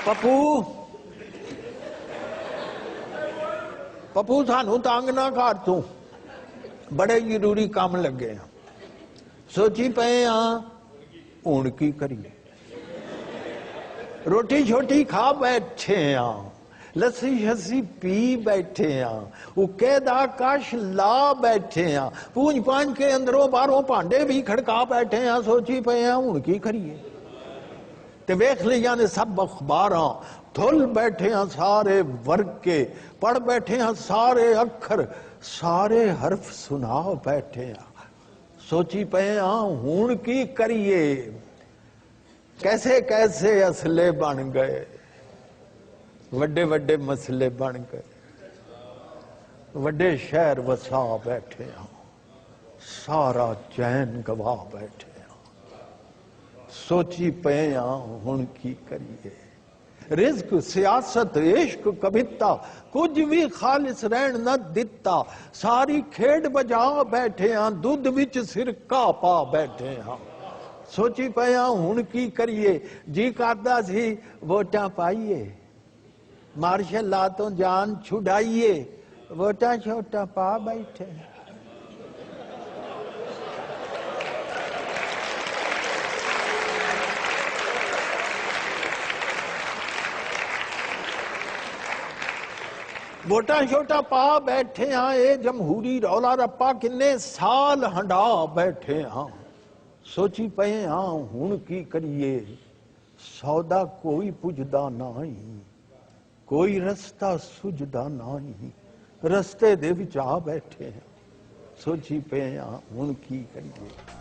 पप्पू पप्पू सानू तंग ना कर तू, बड़े जरूरी काम लगे हैं, सोची पे हाँ हुण की करिए। रोटी छोटी खा बैठे हाँ, लस्सी शस्सी पी बैठे हाँ, उकेदा कश ला बैठे हाँ, पूंज पांज के अंदरों बाहरों भांडे भी खड़का बैठे हाँ, सोची पे हाँ हुण की करिए। ते वेख लिया ने सब अखबारां, धुल बैठे हैं सारे वर्ग के, पढ़ बैठे हैं सारे अक्षर, सारे हर्फ सुना बैठे हैं, सोची पे हाँ हुण की करिए। कैसे कैसे असले बन गए, वड्डे वड्डे मसले बन गए, वड्डे शहर वसा बैठे हैं, सारा चैन गवा बैठे हैं, सोची पे हाँ हुण की करिए। रिज्क सियासत इश्क कविता कुछ भी खालिस रहन न दिता, सारी खेड बजा बैठे हाँ, दुध विच सिरका पा बैठे हाँ, सोची पे हाँ हुण की करिए। जी करदा सी वोटां पाइए, मार्शल ला तो जान छुड़ाइए, वोटां छोटा पा बैठे। वोटां छोटा पा बैठे हाँ, ये जमहूरी रौला रप्पा किन्ने साल हंडा बैठे हाँ, सोची पे हाँ हुण की करिए। सौदा कोई पुजदा नहीं, कोई रस्ता सुझदा नहीं, रस्ते दे विच आ बैठे हैं, सोची पे हाँ हुण की करिए।